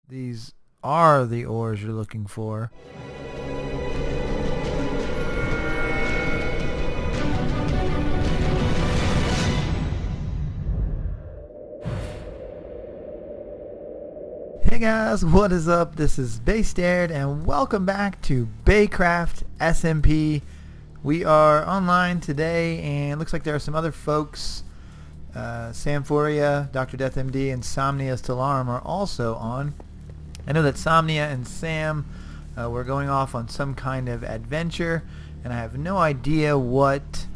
These are the ores you're looking for. Hey guys, what is up? This is BayCraft and welcome back to BayCraft SMP. We are online today and it looks like there are some other folks. Samforia, Dr. Death MD, and Somnia Stellarum are also on. I know that Somnia and Sam were going off on some kind of adventure, and I have no idea what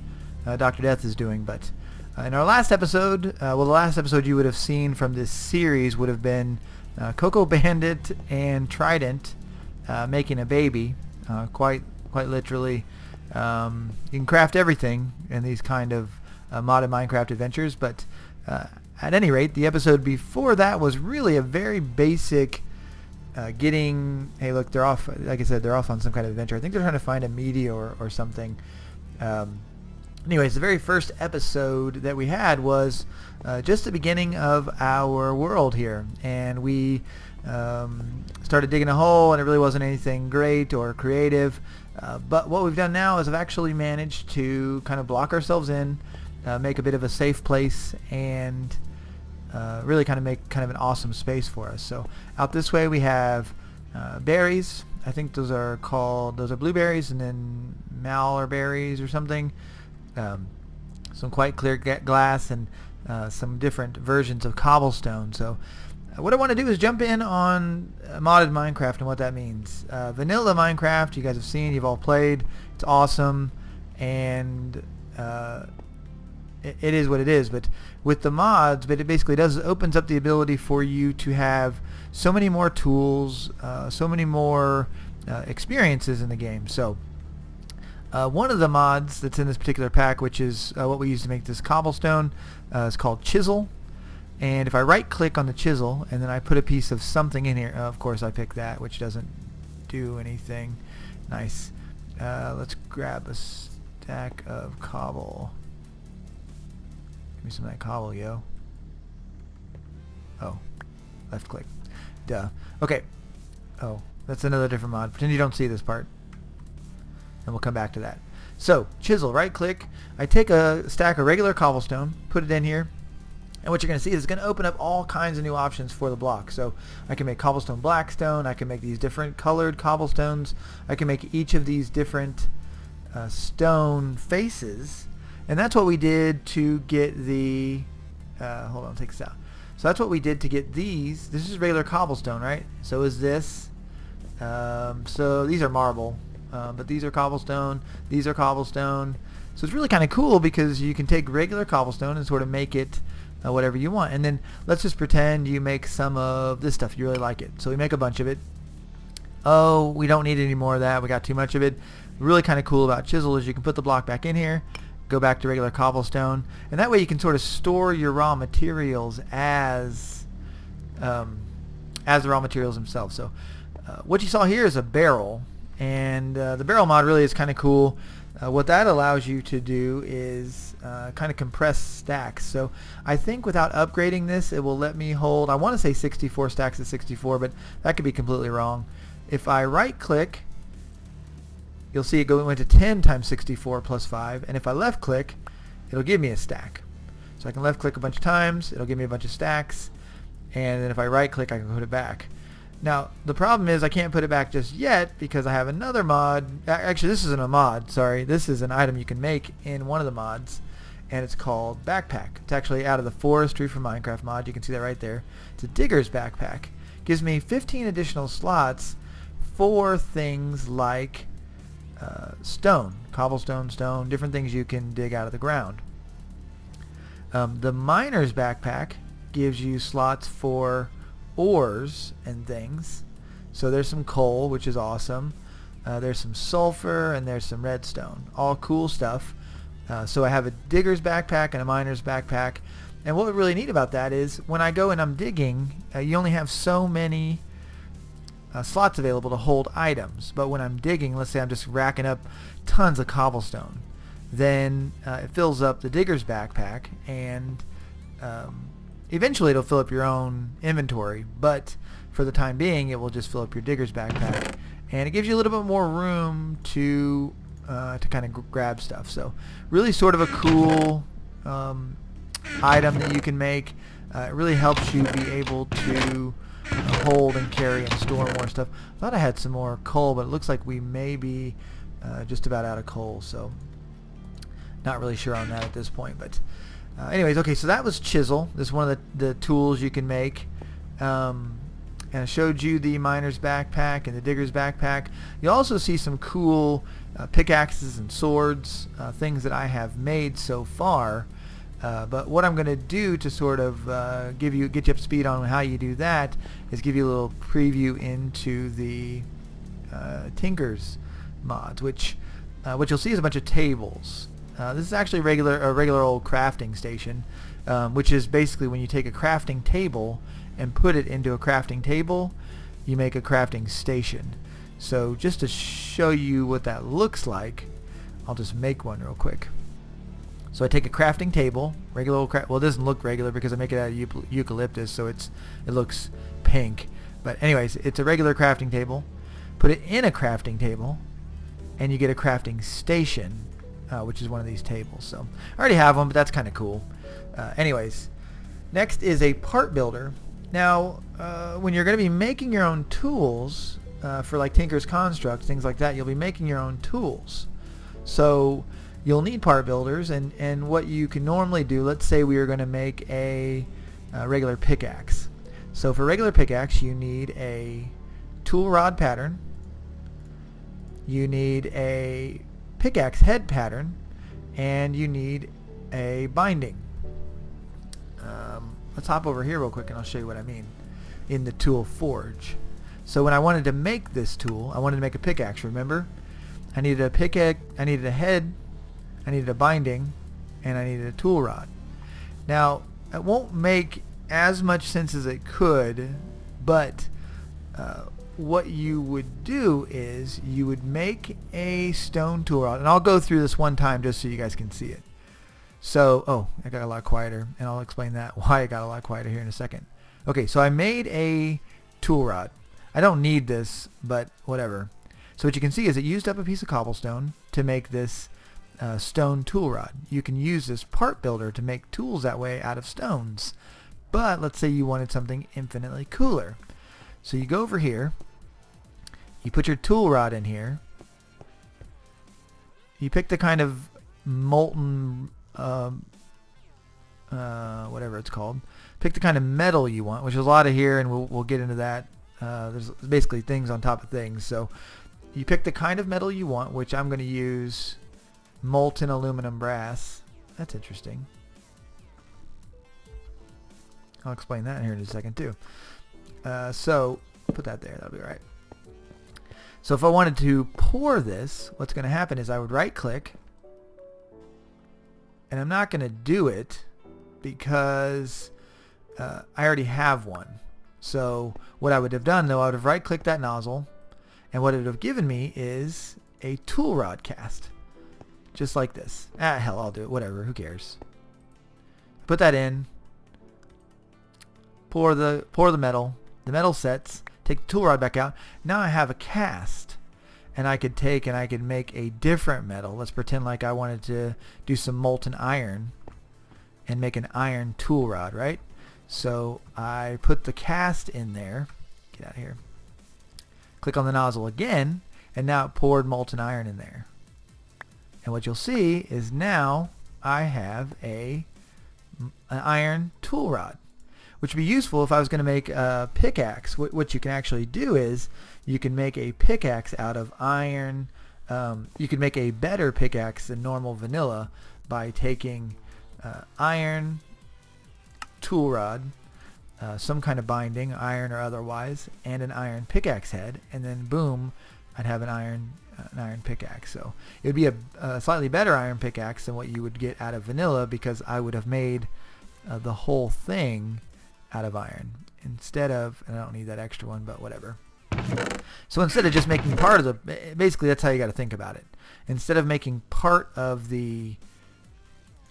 Dr. Death is doing, but in our last episode, the last episode you would have seen from this series would have been Coco Bandit and Trident making a baby, quite literally. You can craft everything in these kind of modded Minecraft adventures, but at any rate, the episode before that was really a very basic hey look, they're off, like I said, they're off on some kind of adventure. I think they're trying to find a meteor or something. Anyways, the very first episode that we had was just the beginning of our world here, and we started digging a hole, and it really wasn't anything great or creative, but what we've done now is I've actually managed to kind of block ourselves in, make a bit of a safe place, and really kind of make kind of an awesome space for us. So out this way we have berries. I think those are blueberries, and then malloryberries or something. Some quite clear glass, and some different versions of cobblestone. So what I want to do is jump in on modded Minecraft and what that means. Vanilla Minecraft, you guys have seen, you've all played. It's awesome, and it is what it is. But with the mods, it basically opens up the ability for you to have so many more tools, so many more experiences in the game. So one of the mods that's in this particular pack, which is what we use to make this cobblestone, is called Chisel. And if I right click on the chisel and then I put a piece of something in here, of course I pick that, which doesn't do anything. Nice. Let's grab a stack of cobble. Give me some of that cobble, yo. Oh, left click. Duh. Okay. Oh, that's another different mod. Pretend you don't see this part, and we'll come back to that. So, chisel, right click. I take a stack of regular cobblestone, put it in here, and what you're going to see is it's going to open up all kinds of new options for the block. So I can make cobblestone blackstone, I can make these different colored cobblestones, I can make each of these different stone faces, and that's what we did to get the, hold on, take this out. So that's what we did to get these. This is regular cobblestone, right? So is this. So these are marble. But these are cobblestone, these are cobblestone. So it's really kind of cool because you can take regular cobblestone and sort of make it whatever you want. And then let's just pretend you make some of this stuff. You really like it. So we make a bunch of it. Oh, we don't need any more of that. We got too much of it. Really kind of cool about chisel is you can put the block back in here, go back to regular cobblestone, and that way you can sort of store your raw materials as the raw materials themselves. So what you saw here is a barrel. And the barrel mod really is kind of cool. What that allows you to do is kind of compress stacks. So I think without upgrading this, it will let me hold, I want to say 64 stacks at 64, but that could be completely wrong. If I right click, you'll see it went to 10 times 64 plus 5. And if I left click, it'll give me a stack. So I can left click a bunch of times, it'll give me a bunch of stacks. And then if I right click, I can put it back. Now, the problem is I can't put it back just yet because I have another mod. Actually, this isn't a mod, sorry. This is an item you can make in one of the mods, and it's called Backpack. It's actually out of the Forestry for Minecraft mod. You can see that right there. It's a digger's backpack. Gives me 15 additional slots for things like stone, cobblestone, stone, different things you can dig out of the ground. The miner's backpack gives you slots for ores and things. So there's some coal, which is awesome. There's some sulfur, and there's some redstone. All cool stuff. So I have a digger's backpack and a miner's backpack. And what really neat about that is when I go and I'm digging, you only have so many slots available to hold items. But when I'm digging, let's say I'm just racking up tons of cobblestone, then it fills up the digger's backpack, and eventually it'll fill up your own inventory, but for the time being it will just fill up your digger's backpack, and it gives you a little bit more room to kind of grab stuff. So really sort of a cool item that you can make. It really helps you be able to hold and carry and store more stuff. I thought I had some more coal, but it looks like we may be just about out of coal, so not really sure on that at this point. But anyways, okay, so that was chisel. This is one of the tools you can make. And I showed you the miner's backpack and the digger's backpack. You also see some cool pickaxes and swords, things that I have made so far. But what I'm going to do to sort of get you up to speed on how you do that is give you a little preview into the Tinker's mods, which what you'll see is a bunch of tables. This is actually a regular old crafting station, which is basically when you take a crafting table and put it into a crafting table, you make a crafting station. So just to show you what that looks like, I'll just make one real quick. So I take a crafting table, regular old well, it doesn't look regular because I make it out of eucalyptus, so it looks pink. But anyways, it's a regular crafting table. Put it in a crafting table, and you get a crafting station, which is one of these tables. So I already have one, but that's kind of cool. Anyways, next is a part builder. Now, when you're going to be making your own tools for like Tinker's Construct, things like that, you'll be making your own tools. So you'll need part builders, and what you can normally do, let's say we are going to make a regular pickaxe. So for regular pickaxe, you need a tool rod pattern, you need a pickaxe head pattern, and you need a binding. Let's hop over here real quick and I'll show you what I mean in the tool forge. So when I wanted to make this tool, I wanted to make a pickaxe, remember? I needed a pickaxe, I needed a head, I needed a binding, and I needed a tool rod. Now, it won't make as much sense as it could, but what you would do is you would make a stone tool rod, and I'll go through this one time just so you guys can see it. So, I got a lot quieter, and I'll explain that why I got a lot quieter here in a second. Okay, so I made a tool rod. I don't need this, but whatever. So what you can see is it used up a piece of cobblestone to make this stone tool rod. You can use this part builder to make tools that way out of stones. But let's say you wanted something infinitely cooler. So you go over here, you put your tool rod in here, you pick the kind of molten whatever it's called. Pick the kind of metal you want, which is a lot of here, and we'll get into that. There's basically things on top of things. So you pick the kind of metal you want, which I'm going to use molten aluminum brass. That's interesting. I'll explain that here in a second too. So put that there, that'll be all right. So if I wanted to pour this, what's going to happen is I would right click, and I'm not going to do it because I already have one. So what I would have done though, I would have right clicked that nozzle, and what it would have given me is a tool rod cast. Just like this. Hell, I'll do it, whatever, who cares. Put that in, pour the metal sets, take the tool rod back out. Now I have a cast, and I could take and I could make a different metal. Let's pretend like I wanted to do some molten iron and make an iron tool rod, right? So I put the cast in there. Get out of here. Click on the nozzle again, and now it poured molten iron in there. And what you'll see is now I have an iron tool rod, which would be useful if I was going to make a pickaxe. What you can actually do is you can make a pickaxe out of iron. You can make a better pickaxe than normal vanilla by taking iron tool rod, some kind of binding, iron or otherwise, and an iron pickaxe head, and then boom, I'd have an iron pickaxe. So it would be a slightly better iron pickaxe than what you would get out of vanilla, because I would have made the whole thing out of iron instead of, and I don't need that extra one, but whatever. So instead of just making part of the, basically that's how you got to think about it. Instead of making part of the,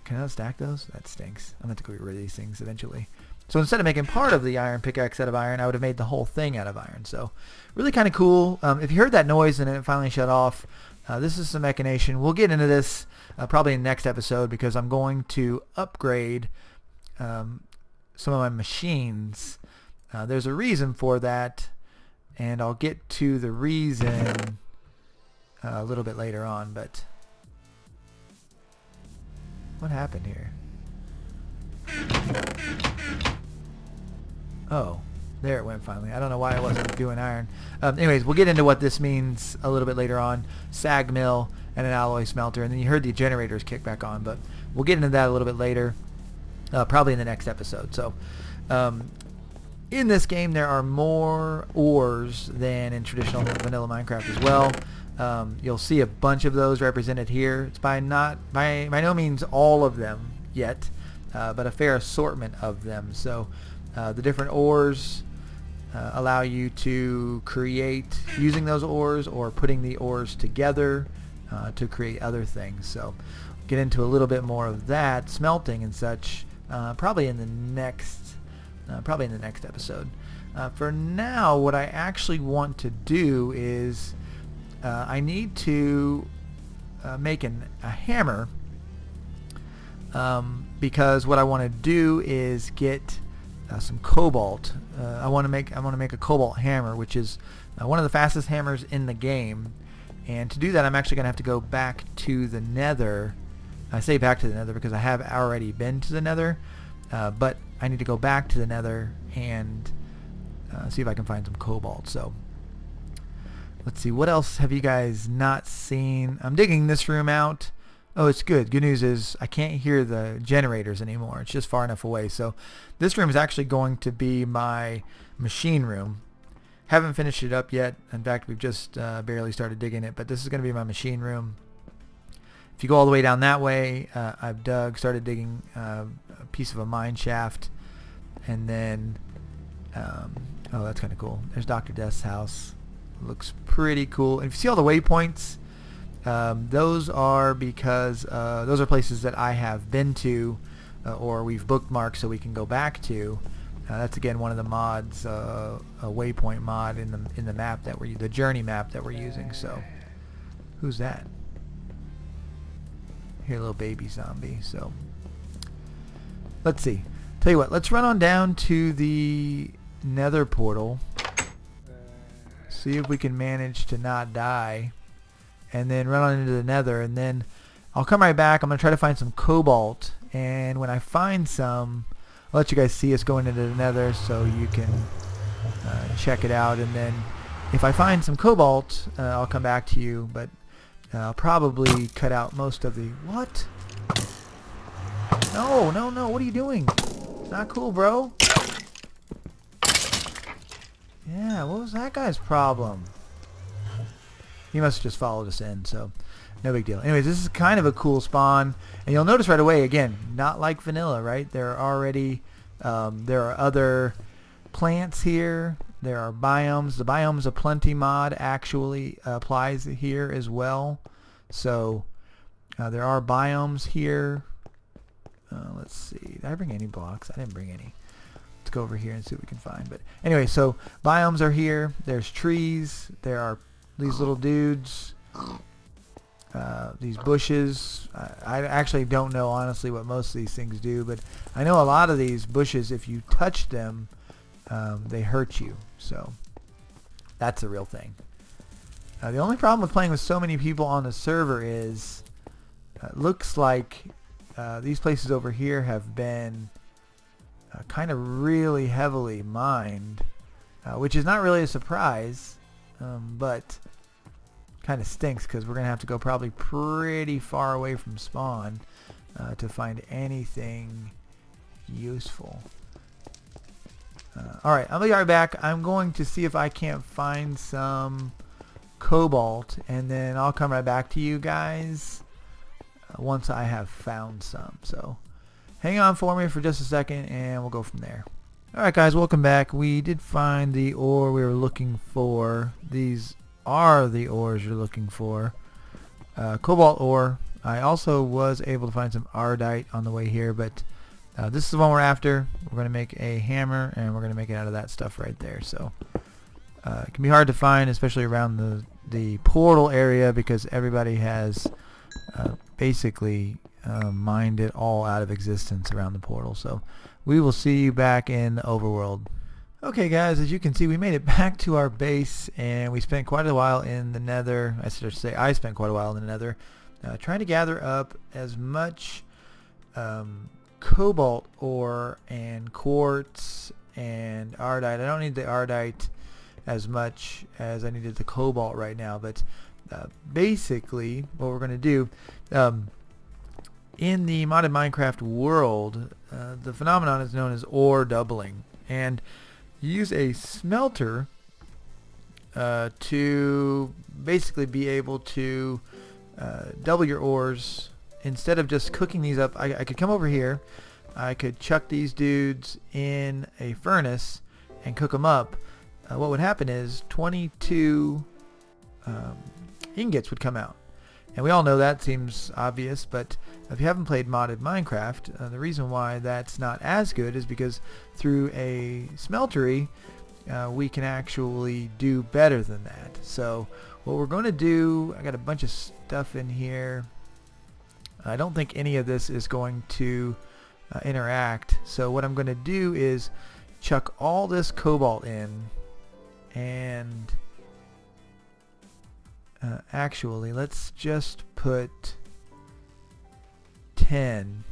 can I stack those? That stinks. I'm going to have to go get rid of these things eventually. So instead of making part of the iron pickaxe out of iron, I would have made the whole thing out of iron. So really kind of cool. If you heard that noise and it finally shut off, this is some echinacea. We'll get into this probably in the next episode because I'm going to upgrade some of my machines. There's a reason for that, and I'll get to the reason a little bit later on. But what happened here? Oh, there it went finally. I don't know why I wasn't doing iron. Anyways, we'll get into what this means a little bit later on. Sag mill and an alloy smelter, and then you heard the generators kick back on, but we'll get into that a little bit later, probably in the next episode. So in this game there are more ores than in traditional vanilla Minecraft as well. You'll see a bunch of those represented here. It's by no means all of them yet, but a fair assortment of them. So the different ores allow you to create using those ores or putting the ores together to create other things. So get into a little bit more of that, smelting and such, probably in the next episode. For now, what I actually want to do is I need to make a hammer, because what I want to do is get some cobalt. I want to make a cobalt hammer, which is one of the fastest hammers in the game. And to do that, I'm actually going to have to go back to the Nether. I say back to the Nether because I have already been to the Nether, but I need to go back to the Nether and see if I can find some cobalt. So let's see, what else have you guys not seen? I'm digging this room out. Oh, it's good. Good news is I can't hear the generators anymore. It's just far enough away. So this room is actually going to be my machine room. Haven't finished it up yet. In fact, we've just barely started digging it, but this is going to be my machine room. If you go all the way down that way, I've started digging a piece of a mine shaft, and then, oh, that's kind of cool. There's Dr. Death's house. Looks pretty cool. And if you see all the waypoints, those are because those are places that I have been to, or we've bookmarked so we can go back to. That's again one of the mods, a waypoint mod in the map that the journey map that we're using. So, who's that? Here, little baby zombie. So, let's see. Tell you what, let's run on down to the Nether portal. See if we can manage to not die, and then run on into the Nether, and then I'll come right back. I'm going to try to find some cobalt, and when I find some, I'll let you guys see us going into the Nether so you can check it out, and then if I find some cobalt, I'll come back to you, but I'll probably cut out most of the... What? No, no, no, what are you doing? Not cool, bro. Yeah, what was that guy's problem? He must have just followed us in, so no big deal. Anyways, this is kind of a cool spawn, and you'll notice right away, again, not like vanilla, right? There are already, there are other plants here. There are biomes. The Biomes of Plenty mod actually applies here as well. So there are biomes here. Let's see. Did I bring any blocks? I didn't bring any. Let's go over here and see what we can find. But anyway, so biomes are here. There's trees. There are these little dudes. These bushes. I actually don't know honestly what most of these things do, but I know a lot of these bushes, if you touch them, they hurt you. So that's a real thing. The only problem with playing with so many people on the server is it looks like these places over here have been kind of really heavily mined, which is not really a surprise, but kind of stinks because we're going to have to go probably pretty far away from spawn to find anything useful. Alright, I'll be right back. I'm going to see if I can't find some cobalt, and then I'll come right back to you guys once I have found some. So hang on for me for just a second and we'll go from there. Alright guys, welcome back. We did find the ore we were looking for. These are the ores you're looking for. Cobalt ore. I also was able to find some ardite on the way here, but This is the one we're after. We're going to make a hammer, and we're going to make it out of that stuff right there. So it can be hard to find, especially around the portal area, because everybody has basically mined it all out of existence around the portal. So we will see you back in the overworld. Okay guys, as you can see, we made it back to our base, and we spent quite a while in the Nether. I spent quite a while in the Nether trying to gather up as much cobalt ore and quartz and ardite. I don't need the ardite as much as I needed the cobalt right now, but basically what we're going to do in the modded Minecraft world, the phenomenon is known as ore doubling, and you use a smelter to basically be able to double your ores. Instead of just cooking these up, I could come over here, I could chuck these dudes in a furnace and cook them up. What would happen is 22 ingots would come out. And we all know that seems obvious, but if you haven't played modded Minecraft, the reason why that's not as good is because through a smeltery, we can actually do better than that. So what we're going to do, I got a bunch of stuff in here. I don't think any of this is going to interact. So what I'm going to do is chuck all this cobalt in, and actually let's just put 10.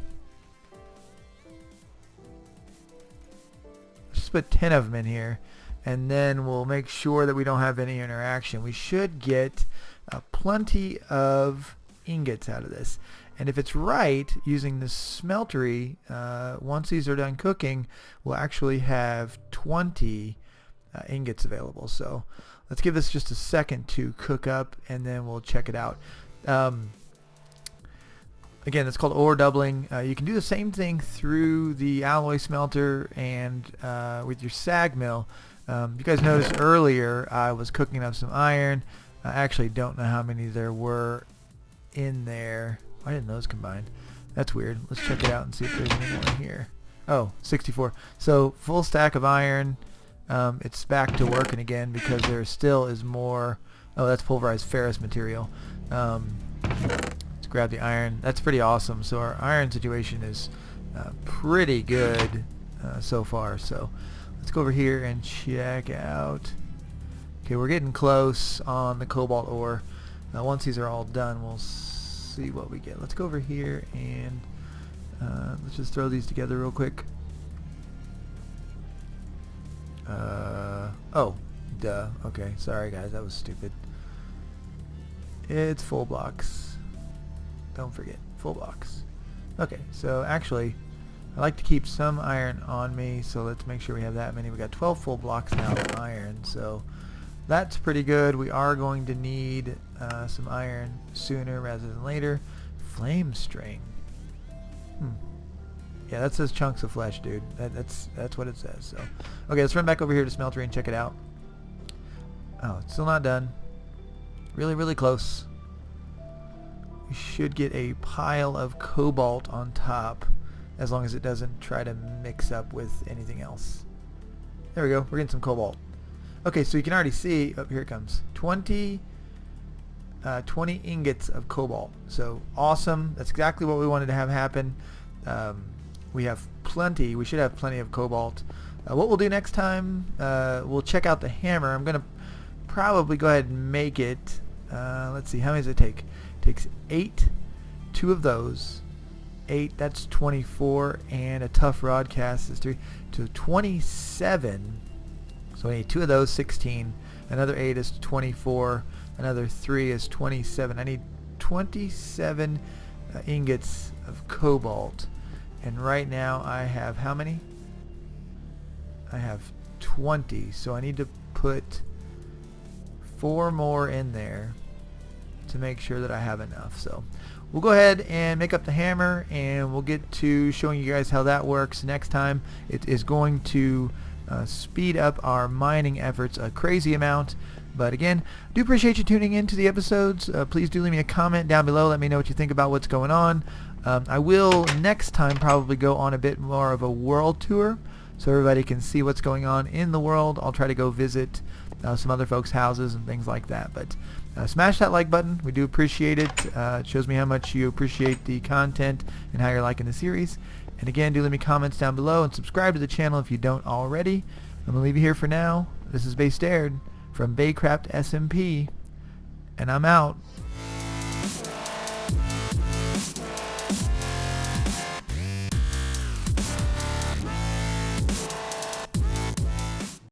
Let's just put 10 of them in here, and then we'll make sure that we don't have any interaction. We should get plenty of ingots out of this. And if it's right, using the smeltery, once these are done cooking, we'll actually have 20 ingots available. So let's give this just a second to cook up, and then we'll check it out. Again, it's called ore doubling. You can do the same thing through the alloy smelter and with your sag mill. You guys noticed earlier I was cooking up some iron. I actually don't know how many there were in there. Why didn't those combine? That's weird. Let's check it out and see if there's any more here. Oh, 64. So full stack of iron. It's back to working again because there still is more. Oh, that's pulverized ferrous material. Let's grab the iron. That's pretty awesome. So our iron situation is pretty good so far. So let's go over here and check out. Okay, we're getting close on the cobalt ore. Once these are all done, we'll see what we get. Let's go over here and let's just throw these together real quick. Oh, duh. Okay, sorry guys, that was stupid. It's full blocks. Don't forget, full blocks. Okay, so actually, I like to keep some iron on me, so let's make sure we have that many. We got 12 full blocks now of iron, so that's pretty good. We are going to need some iron sooner rather than later. Flame string. Yeah, that says chunks of flesh, dude. That's what it says. So, okay, let's run back over here to smeltery and check it out. Oh, it's still not done. Really, really close. We should get a pile of cobalt on top, as long as it doesn't try to mix up with anything else. There we go. We're getting some cobalt. Okay, so you can already see. Oh, here it comes. 20 ingots of cobalt. So awesome. That's exactly what we wanted to have happen. We have plenty. We should have plenty of cobalt. What we'll do next time, we'll check out the hammer. I'm going to probably go ahead and make it. Let's see. How many does it take? It takes 8. 2 of those. 8. That's 24. And a tough rod cast is 3. So 27. So I need 2 of those, 16. Another 8 is 24. Another 3 is 27. I need 27 ingots of cobalt. And right now I have how many? I have 20. So I need to put 4 more in there to make sure that I have enough. So we'll go ahead and make up the hammer, and we'll get to showing you guys how that works next time. It is going to speed up our mining efforts a crazy amount. But again, do appreciate you tuning in to the episodes. Please do leave me a comment down below. Let me know what you think about what's going on. I will next time probably go on a bit more of a world tour so everybody can see what's going on in the world. I'll try to go visit some other folks' houses and things like that. But smash that like button. We do appreciate it. It shows me how much you appreciate the content and how you're liking the series. And again, do leave me comments down below and subscribe to the channel if you don't already. I'm going to leave you here for now. This is BayCraft from BayCraft SMP, and I'm out.